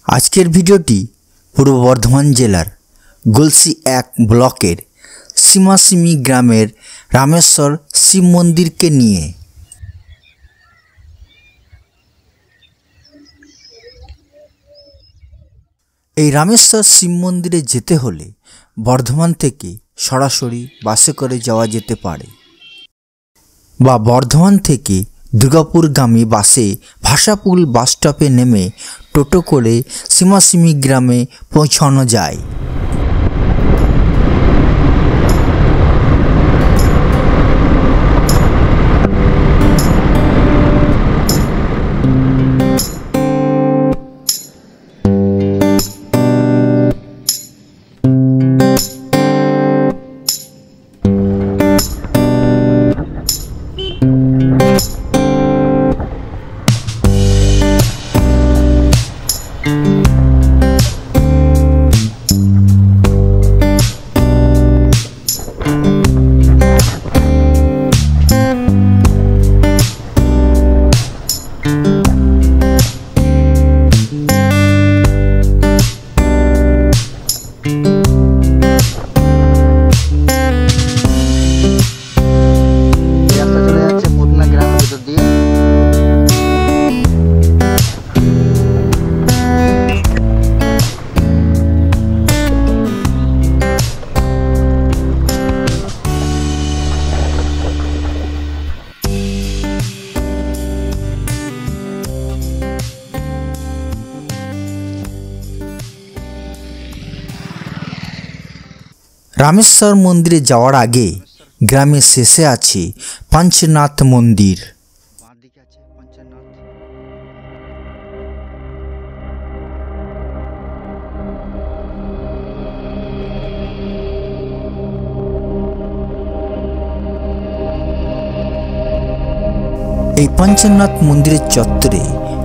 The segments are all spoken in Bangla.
आजकेर भिडियोटी पूर्व बर्धमान जिलार गलसी एक ब्लकेर सीमासीमी ग्रामेर रामेश्वर शिव मंदिर के निये। এই রামেশ্বর শিব মন্দিরে যেতে হলে বর্ধমান থেকে সরাসরি বাসে করে যাওয়া যেতে পারে বা বর্ধমান থেকে দুর্গাপুরগামী বাসে ভাষাপুল বাস স্টপে নেমে টোটো করে সীমাসীমি গ্রামে পৌঁছানো যায়। रामेश्वर मंदिरे जावार आगे ग्रामे शेषे आछे पंचनाथ मंदिर। এই पंचनाथ मंदिर चत्वरे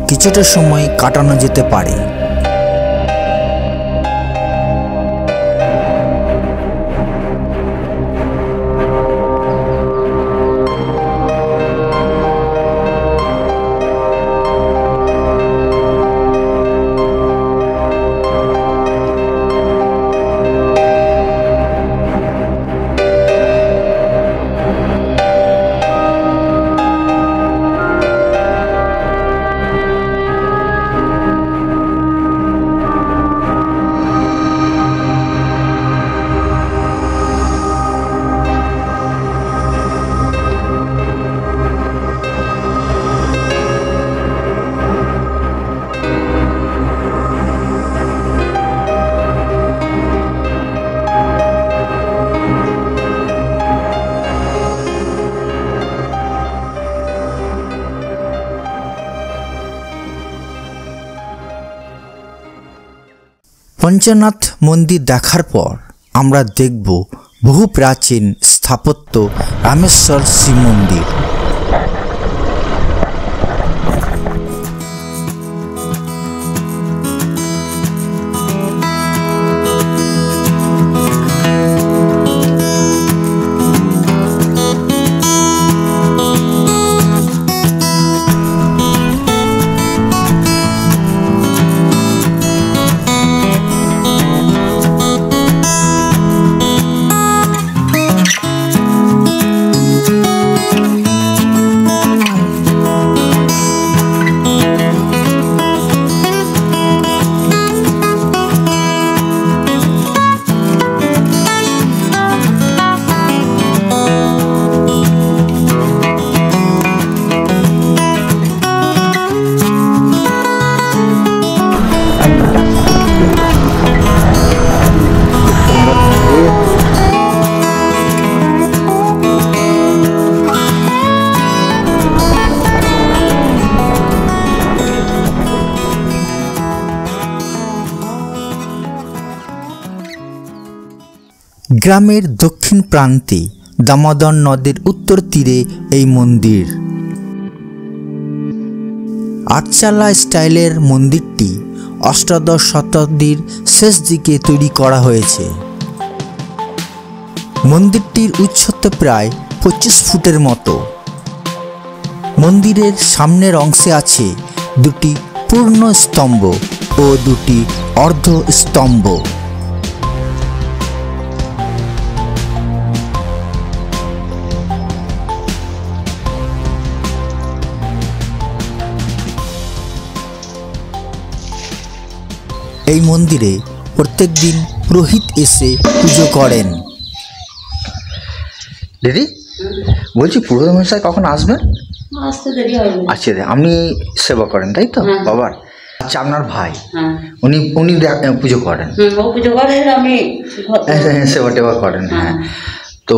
किछुटा समय काटानो जेते पारे। पंचनाथ मंदिर देखार पर आमरा देखब बहु प्राचीन स्थापत्य रामेश्वर शिव मंदिर। ग्रामेर दक्षिण प्रान्ते दामोदर नदीर उत्तर तीरे এই मंदिर। आठचाला स्टाइलेर मंदिरटी अष्टादश शताब्दीर शेष दिके तैरी करा हयेछे। मंदिरटिर उच्चता प्राय 25 फुटेर मतो। मंदिरेर सामनेर अंशे आछे दुटी पूर्ण स्तम्भ ও দুটি অর্ধ স্তম্ভ। এই মন্দিরে প্রত্যেক দিন পুরোহিত এসে পুজো করেন। দিদি বলছি পুরোহিত মশাই কখন আসবেন? আসতে দেরি হবে। আচ্ছা, আপনি সেবা করেন তাই তো বাবার? আচ্ছা, আপনার ভাই উনি পুজো করেন? ও পুজো করেন, আমি সেবা টেবা করেন। হ্যাঁ, তো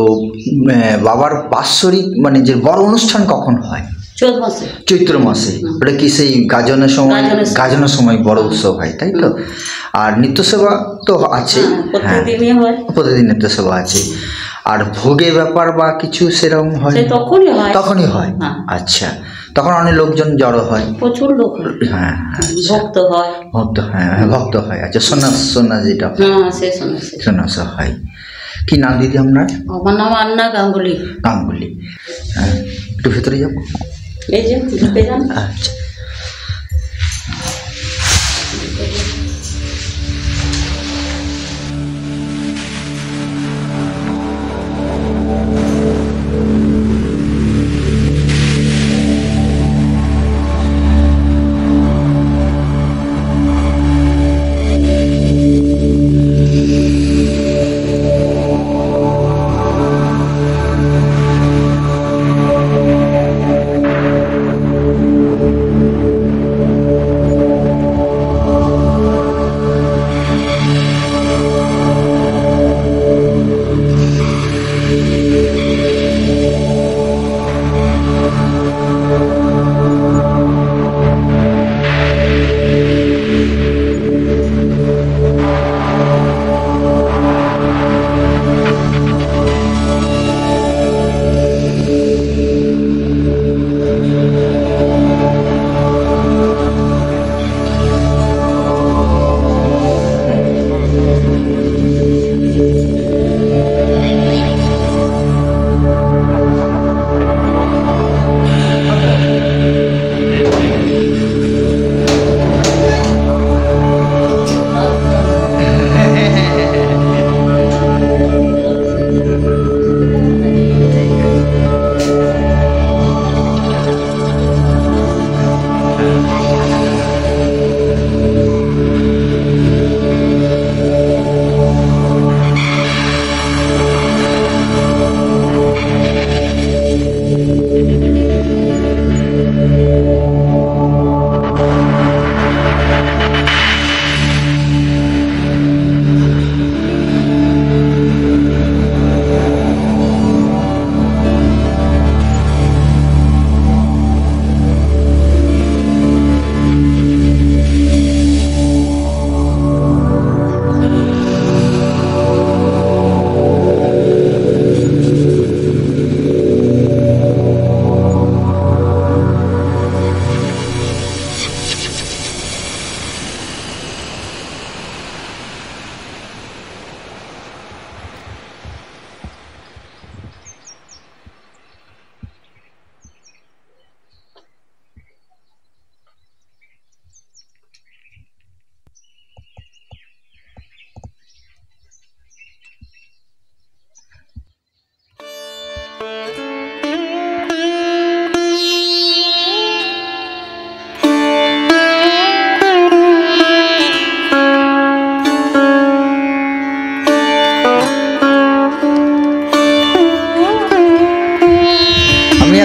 বাবার বাৎসরিক মানে যে বড় অনুষ্ঠান কখন হয়? চৈত্র মাসে। ওটা কি সেই গাজনের সময় বড় উৎসব হয় তাই তো? আর নিত্য সেবা তো আছে, প্রতিদিন নিত্য সেবা আছে। আর ভোগের ব্যাপার বা কিছু সেরকম হয়? তখনই হয়। আচ্ছা, তখন অনেক লোকজন জড়ো হয়, প্রচুর লোক। হ্যাঁ, ভক্ত হয়। আচ্ছা, সন্ন্যাস যেটা সন্ন্যাস হয়। কি নাম দিদি আপনার? আমার নাম আন্না গাঙ্গুলি। হ্যাঁ, একটু ভেতরে যাবো। এই যে আচ্ছা,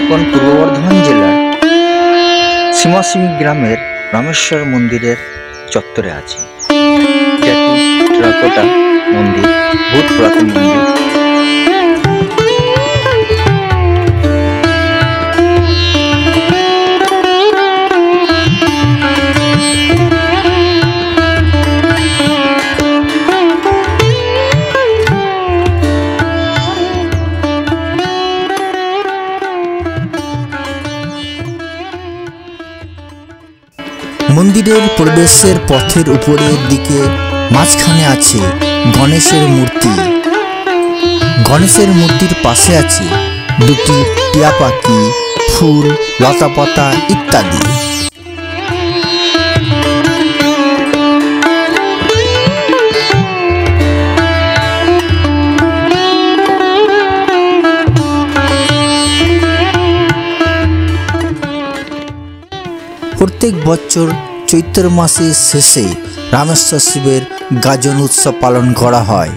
এখন পূর্ব বর্ধমান জেলার সীমাসীমি গ্রামের রামেশ্বর মন্দিরের চত্বরে আছি। এটি টেরাকোটা মন্দির, বহুত পুরাতন মন্দির। মন্দিরের প্রবেশের পথের উপরের দিকে মাঝখানে আছে গণেশের মূর্তি। গণেশের মূর্তির পাশে আছে দুটি টিয়া পাখি, ফুল, লতাপাতা ইত্যাদি। প্রত্যেক বছর চৈত্র মাসের শেষে রামেশ্বর শিবের গাজন উৎসব পালন করা হয়।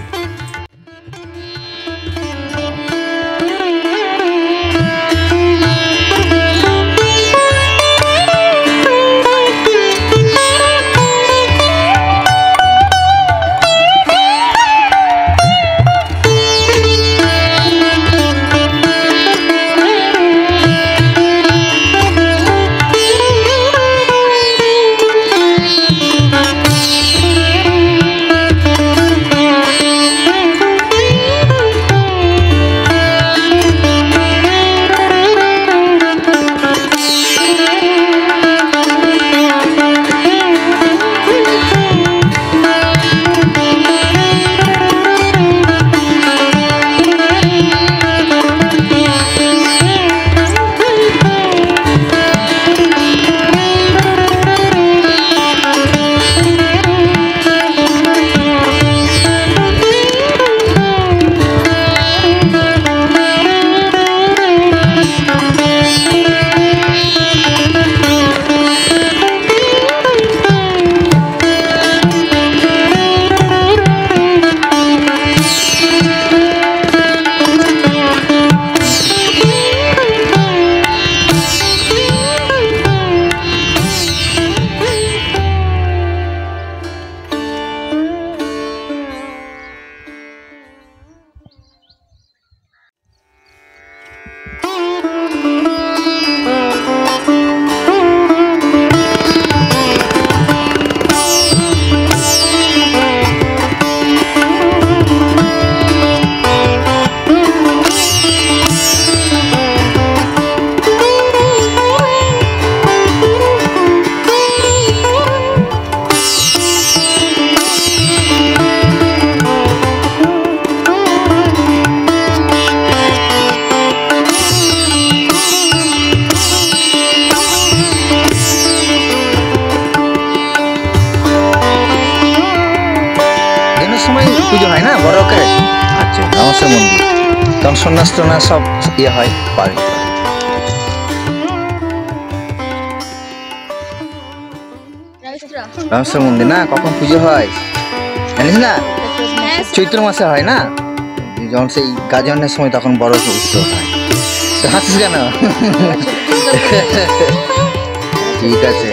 পুজো হয় না বড় করে। আচ্ছা, রামেশ্বর মন্দির তখন সন্ন্যাস টন্যাস সব ইয়ে হয় পারে। রামেশ্বর মন্দির না কখন পুজো হয় জানিস না? চৈত্র মাসে হয় না, যখন সেই গাজনের সময় তখন বড় উৎসব হয়। তো হাসিস কেন? ঠিক আছে।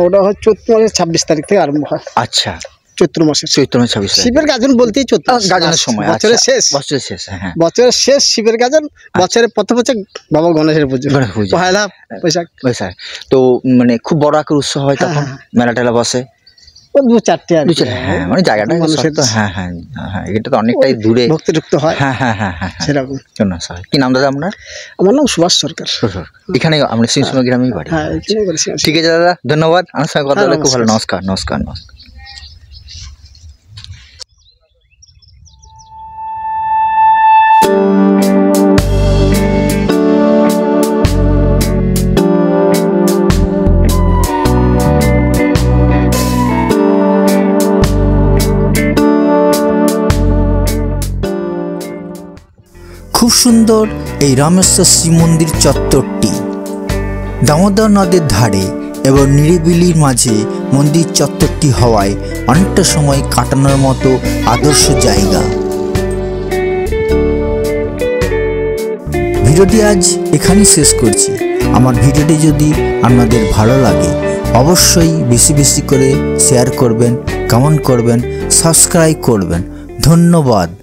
ওটা হয় চৈত্র মাসের 26 তারিখ থেকে আরম্ভ হয়। আচ্ছা, চৈত্র মাসে 26 শিবের গাজন বলতেই চৈত্র গাজনের সময়, বছরের শেষ। বছরের শেষ, হ্যাঁ বছরের শেষ শিবের গাজন, বছরের প্রথম হচ্ছে বাবা গণেশের পুজো, পয়লা বৈশাখ। তো মানে খুব বড় আকার উৎসব হয় তখন, মেলা টেলা বসে দু চারটে আর হ্যাঁ, মানে জায়গাটা মানুষের তো হ্যাঁ হ্যাঁ হ্যাঁ, এটা তো অনেকটাই দূরে, ভক্তিযুক্ত হয়। হ্যাঁ হ্যাঁ হ্যাঁ হ্যাঁ সেরকম। কি নাম দাদা আপনার? আমার নাম সুভাষ সরকার। এখানে আমরা সিংসমা গ্রামেই বাড়ি। হ্যাঁ, ঠিক আছে দাদা, ধন্যবাদ। আমার সঙ্গে কথা বলে খুব ভালো। নমস্কার নমস্কার নমস্কার। সুন্দর এই রামেশ্বর শিব মন্দির চত্বরটি। দামোদর নদের ধারে এবং নিরিবিলির মাঝে মন্দির চত্বরটি হওয়ায় অনেকটা সময় কাটানোর মতো আদর্শ জায়গা। ভিডিওটি আজ এখানেই শেষ করছি। আমার ভিডিওটি যদি আপনাদের ভালো লাগে অবশ্যই বেশি বেশি করে শেয়ার করবেন, কমেন্ট করবেন, সাবস্ক্রাইব করবেন। ধন্যবাদ।